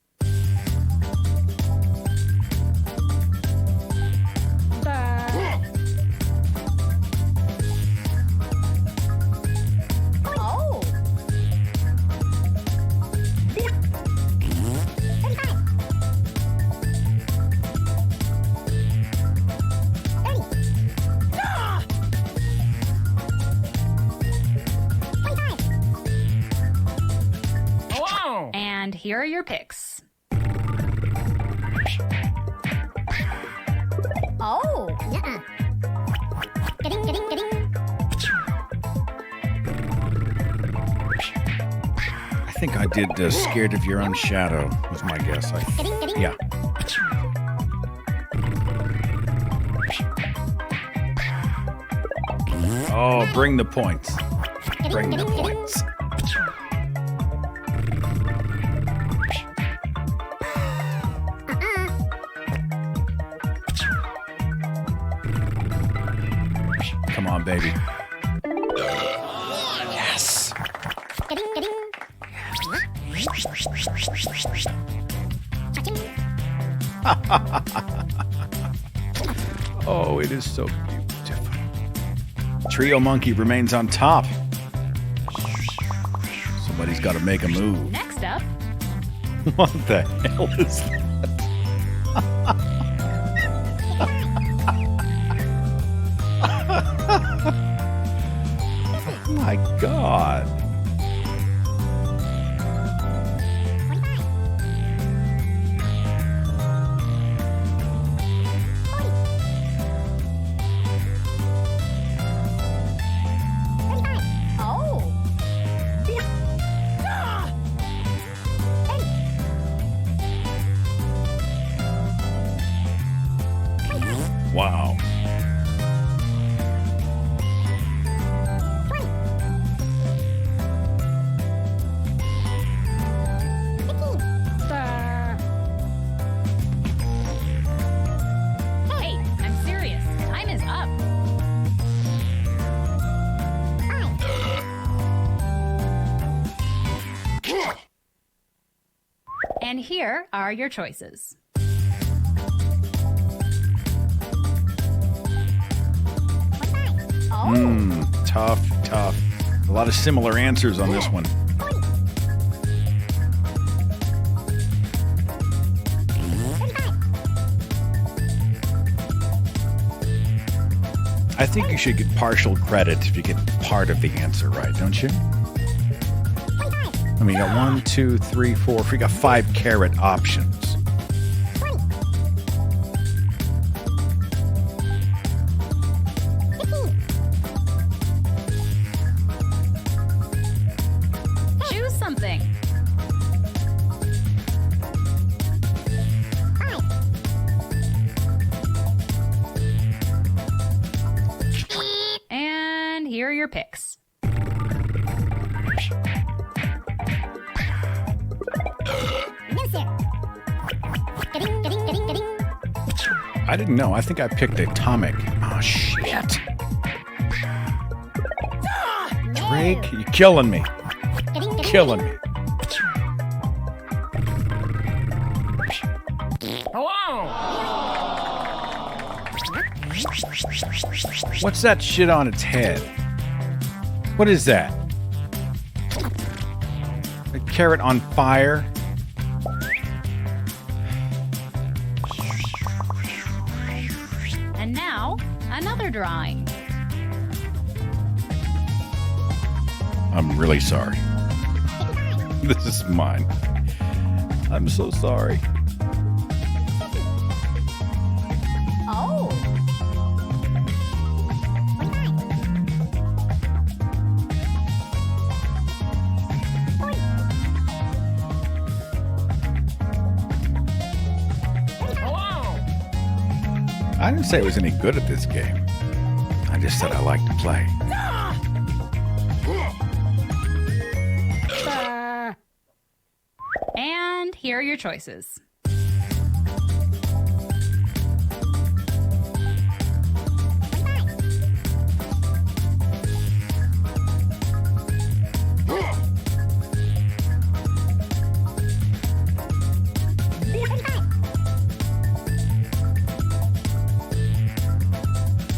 [SPEAKER 2] Hello!
[SPEAKER 3] And here are your picks.
[SPEAKER 4] Oh.
[SPEAKER 1] I think I did Scared of Your Own Shadow, was my guess. Yeah. Oh, bring the points. Bring the points. Come on, baby. Yes. Oh, it is so beautiful. Trio Monkey remains on top. Somebody's got to make a move.
[SPEAKER 3] Next up,
[SPEAKER 1] What the hell is that? Oh my God. Wow.
[SPEAKER 3] Hey, I'm serious. Time is up. And here are your choices. Oh,
[SPEAKER 1] Tough. A lot of similar answers on this one. I think you should get partial credit if you get part of the answer right, don't you? I mean, you got 1, 2, 3, 4. You got 5 carrot options.
[SPEAKER 3] choose something. And here are your picks.
[SPEAKER 4] No, sir. Ga-ding, ga-ding, ga-ding, ga-ding.
[SPEAKER 1] I didn't know. I think I picked atomic. Oh, shit. Drake, you're killing me.
[SPEAKER 4] Ga-ding, ga-ding,
[SPEAKER 1] Killing me.
[SPEAKER 2] Hello!
[SPEAKER 1] What's that shit on its head? What is that? A carrot on fire?
[SPEAKER 3] And now, another drawing.
[SPEAKER 1] I'm really sorry. This is mine. I'm so sorry.
[SPEAKER 3] Oh.
[SPEAKER 2] Hello!
[SPEAKER 1] I didn't say I was any good at this game. I just said I like to play.
[SPEAKER 3] And here are your choices.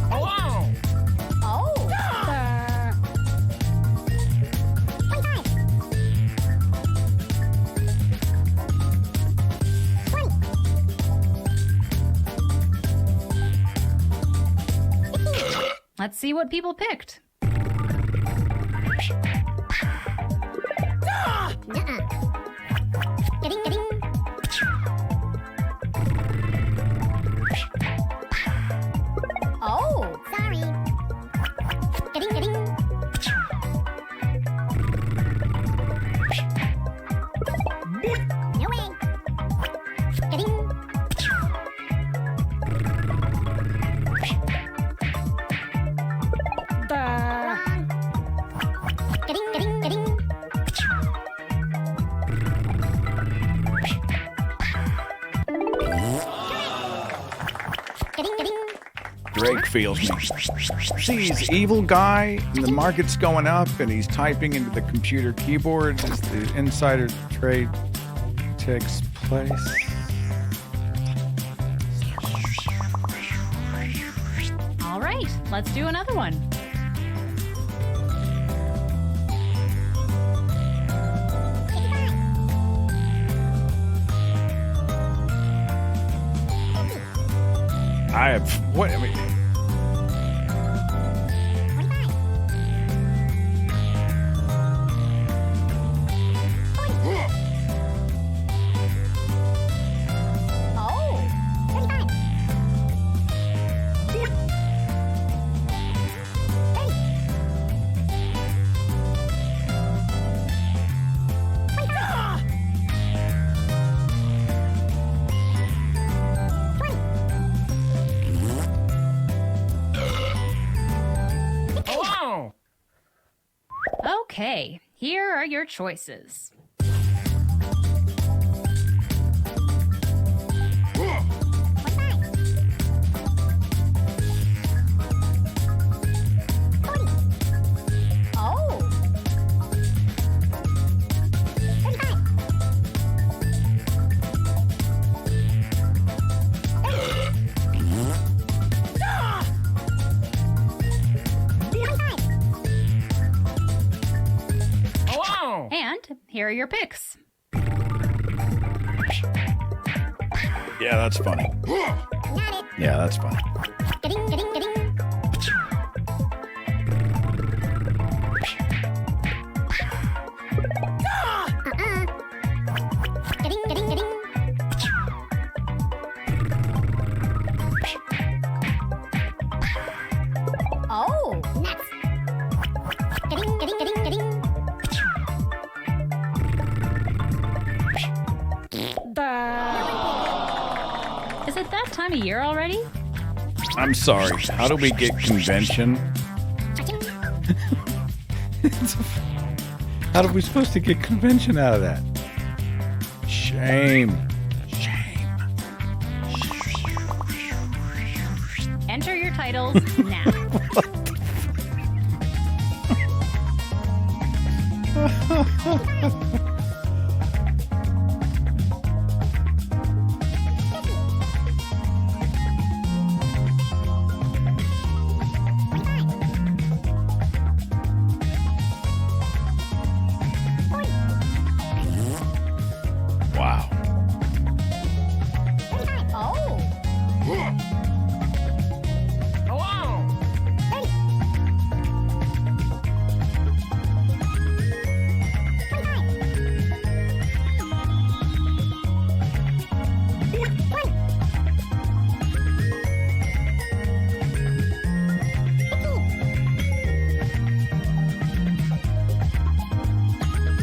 [SPEAKER 2] Hello!
[SPEAKER 3] Oh. Let's see what people picked.
[SPEAKER 4] Nuh-uh. Ga-ding, ga-ding.
[SPEAKER 3] Oh.
[SPEAKER 4] Sorry. Ga-ding, ga-ding. No way. Ga-ding. Wrong. Ga-ding, ga-ding, ga-ding. Ga-ding, ga-ding.
[SPEAKER 1] Drake feels me. See, he's evil guy, and the market's going up, and he's typing into the computer keyboard as the insider trade takes place.
[SPEAKER 3] All right, let's do another one.
[SPEAKER 1] I have what? I mean,
[SPEAKER 3] Oh.
[SPEAKER 4] 35. 30. 25. 20.
[SPEAKER 3] Okay, here are your choices. Oh.
[SPEAKER 2] Hello.
[SPEAKER 3] And here are your picks.
[SPEAKER 1] Yeah, that's funny. Yeah, that's funny.
[SPEAKER 3] Oh.
[SPEAKER 4] Nuts.
[SPEAKER 3] Is it that time of year already?
[SPEAKER 1] I'm sorry. How do we get convention? How are we supposed to get convention out of that? Shame. Shame.
[SPEAKER 3] Enter your titles now.
[SPEAKER 1] Wow.
[SPEAKER 3] Oh.
[SPEAKER 2] Hello.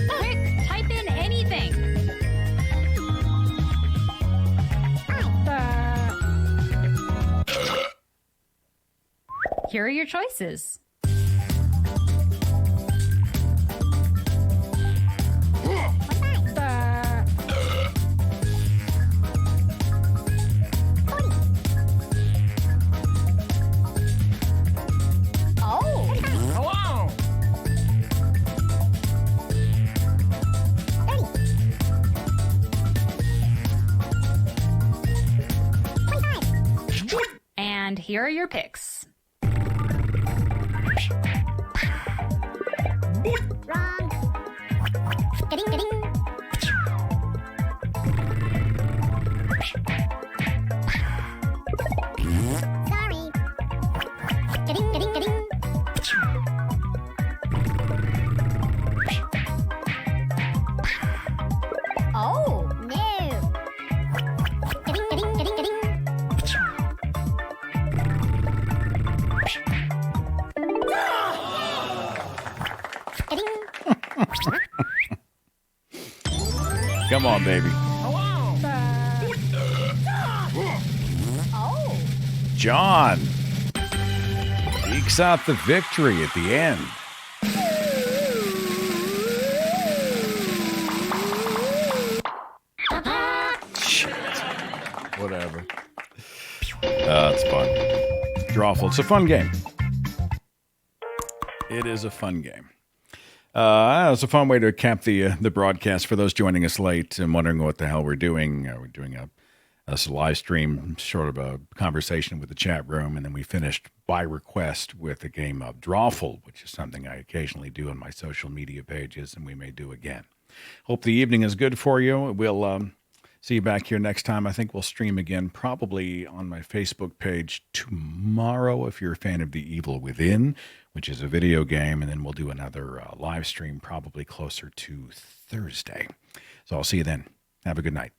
[SPEAKER 3] Quick, type in anything. Here are your choices. Oh.
[SPEAKER 2] Hello.
[SPEAKER 3] And here are your picks.
[SPEAKER 4] Wrong. Sorry.
[SPEAKER 3] Oh.
[SPEAKER 4] No.
[SPEAKER 1] Come on, baby.
[SPEAKER 2] Hello.
[SPEAKER 3] Oh.
[SPEAKER 1] John ekes out the victory at the end. Shit. Whatever. It's fun. Drawful. It's a fun game. It is a fun game. It's a fun way to cap the broadcast for those joining us late and wondering what the hell we're doing. We're doing a live stream, sort of a conversation with the chat room, and then we finished by request with a game of Drawful, which is something I occasionally do on my social media pages, and we may do again. Hope the evening is good for you. We'll see you back here next time. I think we'll stream again, probably on my Facebook page tomorrow if you're a fan of The Evil Within, which is a video game, and then we'll do another live stream probably closer to Thursday. So I'll see you then. Have a good night.